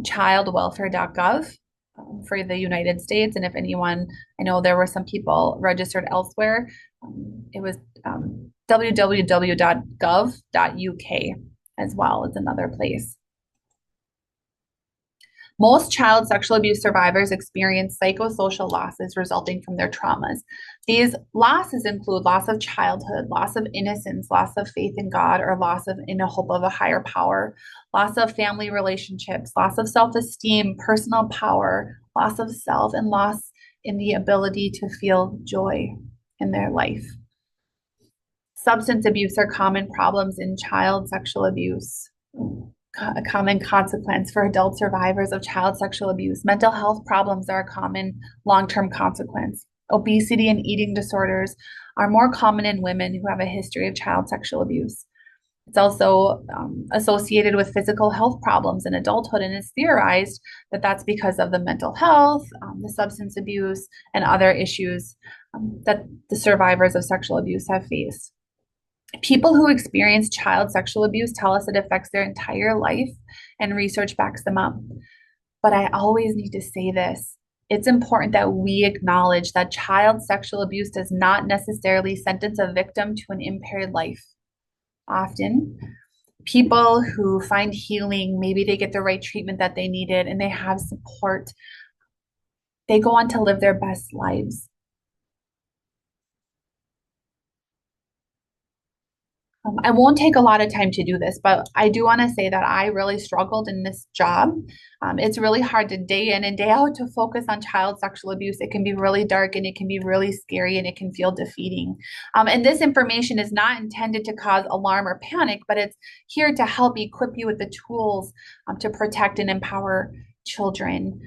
childwelfare.gov for the United States. And if anyone, I know there were some people registered elsewhere, it was www.gov.uk as well as another place. Most child sexual abuse survivors experience psychosocial losses resulting from their traumas. These losses include loss of childhood, loss of innocence, loss of faith in God, or loss of in a hope of a higher power, loss of family relationships, loss of self-esteem, personal power, loss of self, and loss in the ability to feel joy in their life. Substance abuse are common problems in child sexual abuse. A common consequence for adult survivors of child sexual abuse. Mental health problems are a common long-term consequence. Obesity and eating disorders are more common in women who have a history of child sexual abuse. It's also associated with physical health problems in adulthood, and it's theorized that that's because of the mental health, the substance abuse, and other issues that the survivors of sexual abuse have faced. People who experience child sexual abuse tell us it affects their entire life, and research backs them up. But I always need to say this. It's important that we acknowledge that child sexual abuse does not necessarily sentence a victim to an impaired life. Often, people who find healing, maybe they get the right treatment that they needed and they have support, they go on to live their best lives. I won't take a lot of time to do this, but I do want to say that I really struggled in this job. It's really hard to day in and day out to focus on child sexual abuse. It can be really dark and it can be really scary and it can feel defeating. And this information is not intended to cause alarm or panic, but it's here to help equip you with the tools to protect and empower children.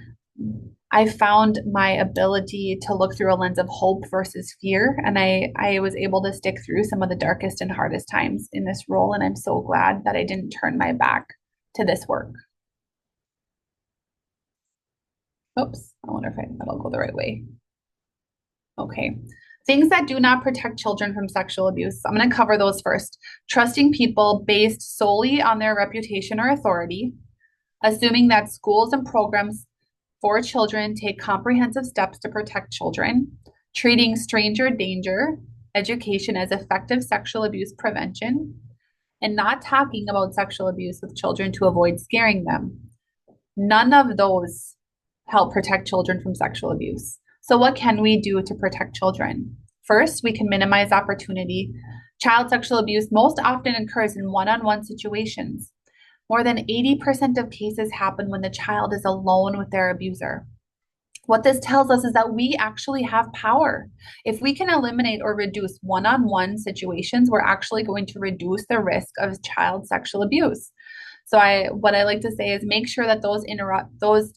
I found my ability to look through a lens of hope versus fear. And I was able to stick through some of the darkest and hardest times in this role. And I'm so glad that I didn't turn my back to this work. Oops, I wonder if that'll go the right way. Okay. Things that do not protect children from sexual abuse. I'm going to cover those first. Trusting people based solely on their reputation or authority. Assuming that schools and programs for children take comprehensive steps to protect children, treating stranger danger education as effective sexual abuse prevention, and not talking about sexual abuse with children to avoid scaring them. None of those help protect children from sexual abuse. So what can we do to protect children? First, we can minimize opportunity. Child sexual abuse most often occurs in one-on-one situations. More than 80% of cases happen when the child is alone with their abuser. What this tells us is that we actually have power. If we can eliminate or reduce one-on-one situations, we're actually going to reduce the risk of child sexual abuse. So what I like to say is make sure that those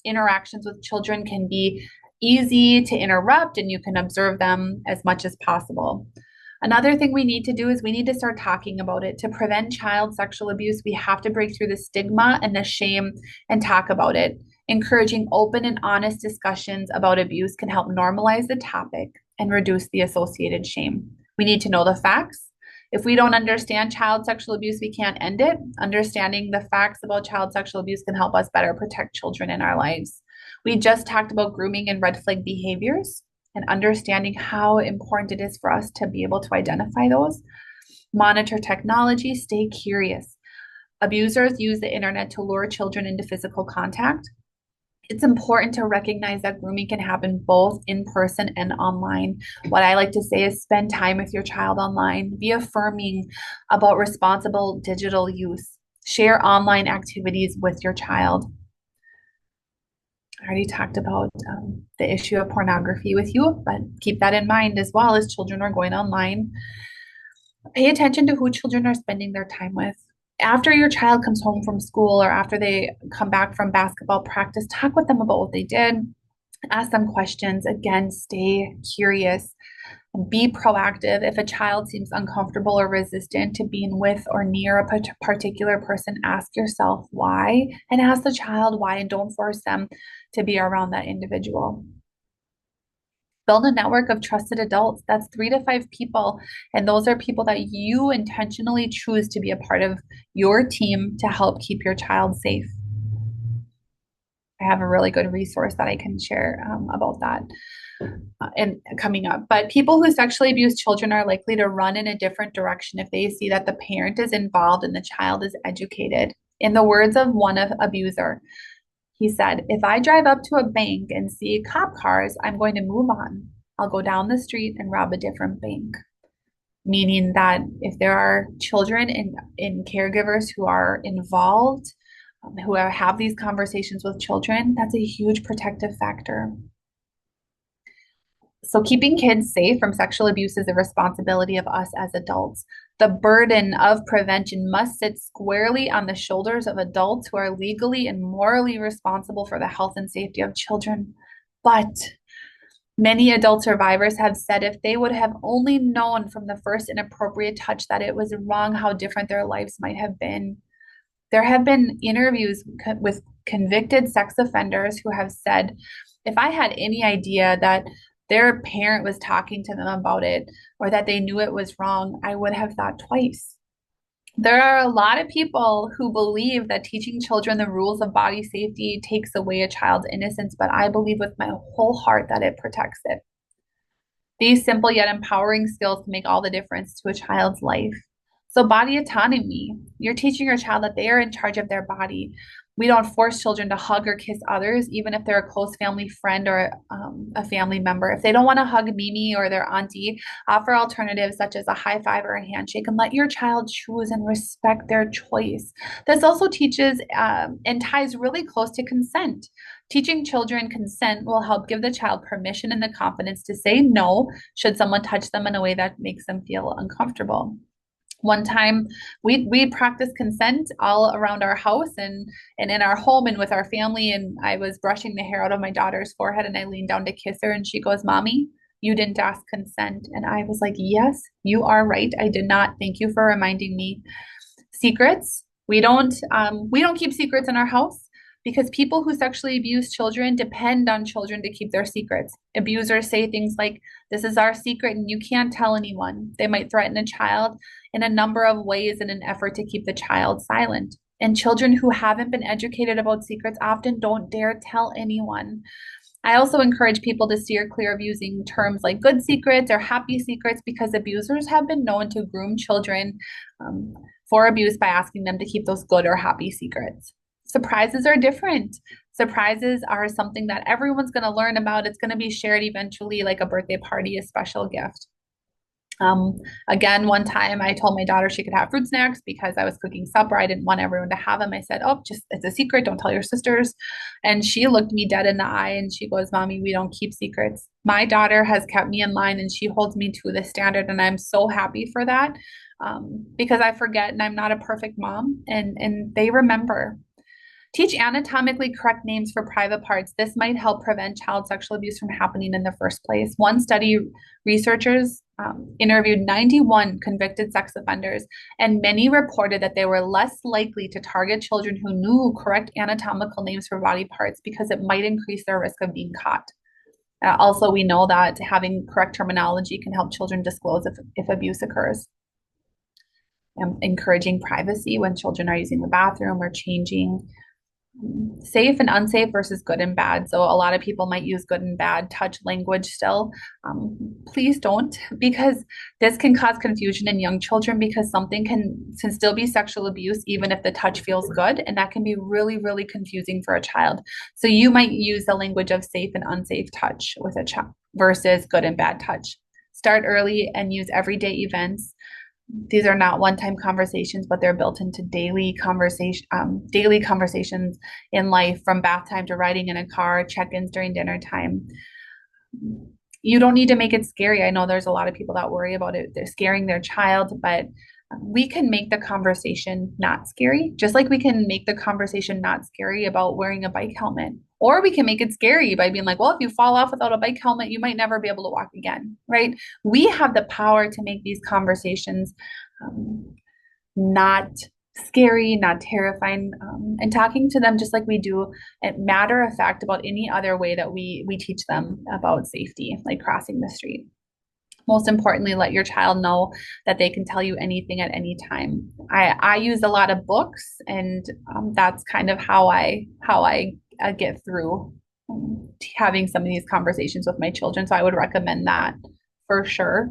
interactions with children can be easy to interrupt and you can observe them as much as possible. Another thing we need to do is we need to start talking about it. To prevent child sexual abuse, we have to break through the stigma and the shame and talk about it. Encouraging open and honest discussions about abuse can help normalize the topic and reduce the associated shame. We need to know the facts. If we don't understand child sexual abuse, we can't end it. Understanding the facts about child sexual abuse can help us better protect children in our lives. We just talked about grooming and red flag behaviors, and understanding how important it is for us to be able to identify those. Monitor technology, stay curious. Abusers use the internet to lure children into physical contact. It's important to recognize that grooming can happen both in person and online. What I like to say is spend time with your child online. Be affirming about responsible digital use. Share online activities with your child. I already talked about the issue of pornography with you, but keep that in mind as well as children are going online. Pay attention to who children are spending their time with. After your child comes home from school or after they come back from basketball practice, talk with them about what they did. Ask them questions. Again, stay curious. Be proactive. If a child seems uncomfortable or resistant to being with or near a particular person, ask yourself why and ask the child why, and don't force them to be around that individual. Build a network of trusted adults. That's 3 to 5 people. And those are people that you intentionally choose to be a part of your team to help keep your child safe. I have a really good resource that I can share about that and coming up. But people who sexually abuse children are likely to run in a different direction if they see that the parent is involved and the child is educated. In the words of one abuser, he said, "If I drive up to a bank and see cop cars, I'm going to move on. I'll go down the street and rob a different bank." Meaning that if there are children in caregivers who are involved, who have these conversations with children, that's a huge protective factor. So keeping kids safe from sexual abuse is a responsibility of us as adults. The burden of prevention must sit squarely on the shoulders of adults who are legally and morally responsible for the health and safety of children. But many adult survivors have said if they would have only known from the first inappropriate touch that it was wrong, how different their lives might have been. There have been interviews with convicted sex offenders who have said, if I had any idea that their parent was talking to them about it or that they knew it was wrong, I would have thought twice. There are a lot of people who believe that teaching children the rules of body safety takes away a child's innocence, but I believe with my whole heart that it protects it. These simple yet empowering skills can make all the difference to a child's life. So body autonomy, you're teaching your child that they are in charge of their body. We don't force children to hug or kiss others, even if they're a close family friend or a family member. If they don't want to hug Mimi or their auntie, offer alternatives such as a high five or a handshake and let your child choose and respect their choice. This also teaches and ties really close to consent. Teaching children consent will help give the child permission and the confidence to say no should someone touch them in a way that makes them feel uncomfortable. One time we practiced consent all around our house and in our home and with our family. And I was brushing the hair out of my daughter's forehead and I leaned down to kiss her and she goes, "Mommy, you didn't ask consent." And I was like, "Yes, you are right. I did not. Thank you for reminding me." Secrets. We don't keep secrets in our house because people who sexually abuse children depend on children to keep their secrets. Abusers say things like, "This is our secret and you can't tell anyone." They might threaten a child in a number of ways in an effort to keep the child silent. And children who haven't been educated about secrets often don't dare tell anyone. I also encourage people to steer clear of using terms like good secrets or happy secrets because abusers have been known to groom children for abuse by asking them to keep those good or happy secrets. Surprises are different. Surprises are something that everyone's going to learn about. It's going to be shared eventually, like a birthday party, a special gift. Again, one time I told my daughter she could have fruit snacks because I was cooking supper. I didn't want everyone to have them. I said, "Oh, just it's a secret. Don't tell your sisters." And she looked me dead in the eye and she goes, "Mommy, we don't keep secrets." My daughter has kept me in line and she holds me to the standard. And I'm so happy for that because I forget and I'm not a perfect mom and they remember. Teach anatomically correct names for private parts. This might help prevent child sexual abuse from happening in the first place. One study, researchers interviewed 91 convicted sex offenders, and many reported that they were less likely to target children who knew correct anatomical names for body parts because it might increase their risk of being caught. Also, we know that having correct terminology can help children disclose if abuse occurs. Encouraging privacy when children are using the bathroom or changing. Safe and unsafe versus good and bad. So a lot of people might use good and bad touch language still. Please don't, because this can cause confusion in young children because something can still be sexual abuse even if the touch feels good, and that can be really, really confusing for a child. So you might use the language of safe and unsafe touch with a child versus good and bad touch. Start early and use everyday events. These are not one-time conversations, but they're built into daily conversations in life, from bath time to riding in a car, check-ins during dinner time. You don't need to make it scary. I know there's a lot of people that worry about it. They're scaring their child, but we can make the conversation not scary, just like we can make the conversation not scary about wearing a bike helmet Or we can make it scary by being like, well, if you fall off without a bike helmet, you might never be able to walk again, right? We have the power to make these conversations not scary, not terrifying, and talking to them just like we do at matter of fact about any other way that we teach them about safety, like crossing the street. Most importantly, let your child know that they can tell you anything at any time. I use a lot of books, and that's kind of how I get through having some of these conversations with my children. So I would recommend that for sure.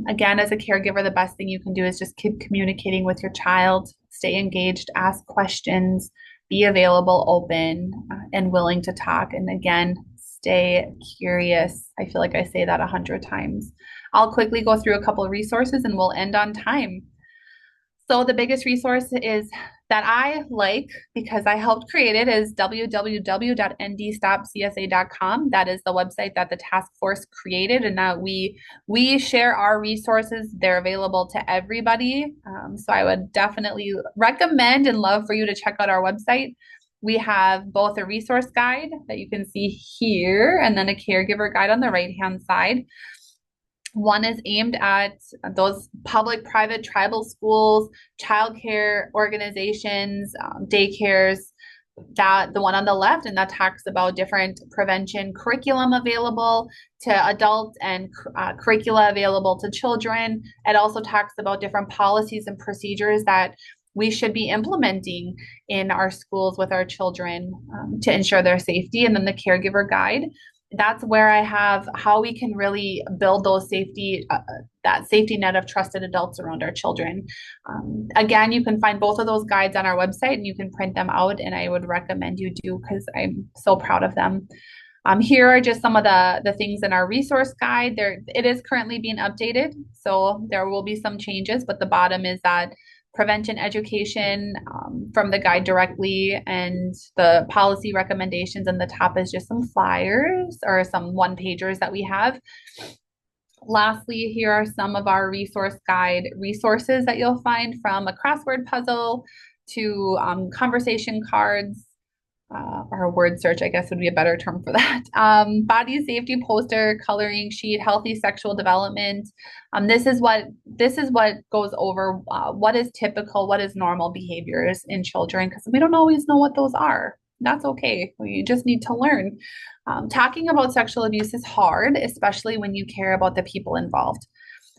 Again, as a caregiver, the best thing you can do is just keep communicating with your child, stay engaged, ask questions, be available, open, and willing to talk. And again, stay curious. I feel like I say that 100 times. I'll quickly go through a couple of resources and we'll end on time. So the biggest resource is that I like because I helped create it is www.ndstopcsa.com. That is the website that the task force created, and now we share our resources. They're available to everybody. So I would definitely recommend and love for you to check out our website. We have both a resource guide that you can see here, and then a caregiver guide on the right-hand side. One is aimed at those public, private, tribal schools, childcare organizations, daycares. That the one on the left, and that talks about different prevention curriculum available to adults and curricula available to children. It also talks about different policies and procedures that we should be implementing in our schools with our children to ensure their safety. And then the caregiver guide, that's where I have how we can really build those that safety net of trusted adults around our children. Again, you can find both of those guides on our website and you can print them out, and I would recommend you do because I'm so proud of them. Here are just some of the things in our resource guide. It is currently being updated, so there will be some changes, but the bottom is that prevention education from the guide directly, and the policy recommendations, and the top is just some flyers or some one-pagers that we have. Lastly, here are some of our resource guide resources that you'll find, from a crossword puzzle to conversation cards, or word search, I guess would be a better term for that. Body safety poster, coloring sheet, healthy sexual development. This is what goes over what is typical, what is normal behaviors in children, because we don't always know what those are. That's okay. We just need to learn. Talking about sexual abuse is hard, especially when you care about the people involved.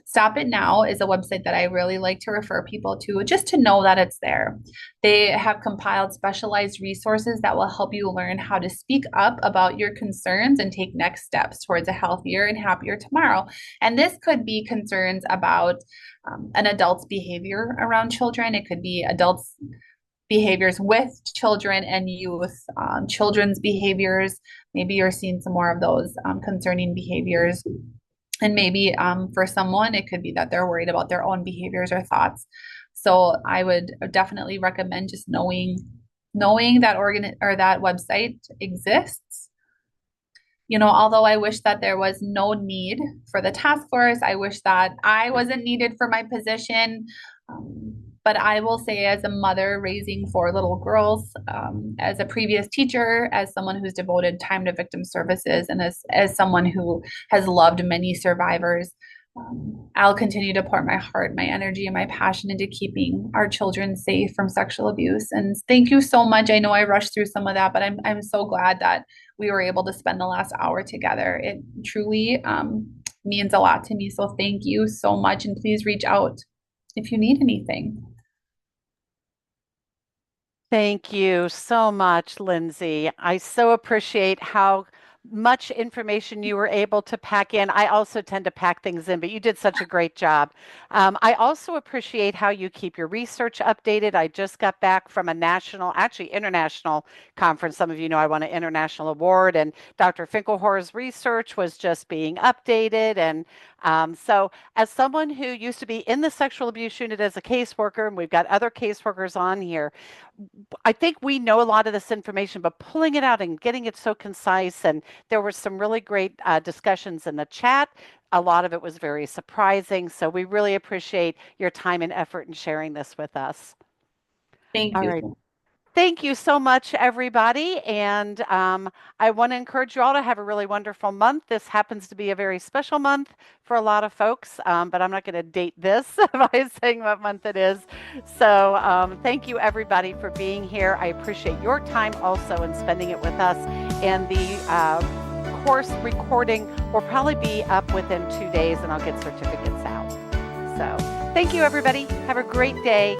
Stop It Now is a website that I really like to refer people to just to know that it's there. They have compiled specialized resources that will help you learn how to speak up about your concerns and take next steps towards a healthier and happier tomorrow. And this could be concerns about an adult's behavior around children. It could be adults' behaviors with children and youth, children's behaviors. Maybe you're seeing some more of those concerning behaviors. And maybe for someone, it could be that they're worried about their own behaviors or thoughts. So I would definitely recommend just knowing that that website exists. Although I wish that there was no need for the task force, I wish that I wasn't needed for my position. But I will say, as a mother raising 4 little girls, as a previous teacher, as someone who's devoted time to victim services, and as someone who has loved many survivors, I'll continue to pour my heart, my energy, and my passion into keeping our children safe from sexual abuse. And thank you so much. I know I rushed through some of that, but I'm so glad that we were able to spend the last hour together. It truly means a lot to me. So thank you so much, and please reach out if you need anything. Thank you so much, Lindsey. I so appreciate how much information you were able to pack in. I also tend to pack things in, but you did such a great job. I also appreciate how you keep your research updated. I just got back from a international conference. Some of you know I won an international award, and Dr. Finkelhor's research was just being updated. And so as someone who used to be in the sexual abuse unit as a caseworker, and we've got other caseworkers on here, I think we know a lot of this information, but pulling it out and getting it so concise, and there were some really great discussions in the chat. A lot of it was very surprising. So we really appreciate your time and effort in sharing this with us. Thank All you. right. Thank you so much, everybody. And I want to encourage you all to have a really wonderful month. This happens to be a very special month for a lot of folks, but I'm not going to date this by saying what month it is. So thank you, everybody, for being here. I appreciate your time also and spending it with us. And the course recording will probably be up within 2 days, and I'll get certificates out. So thank you, everybody. Have a great day.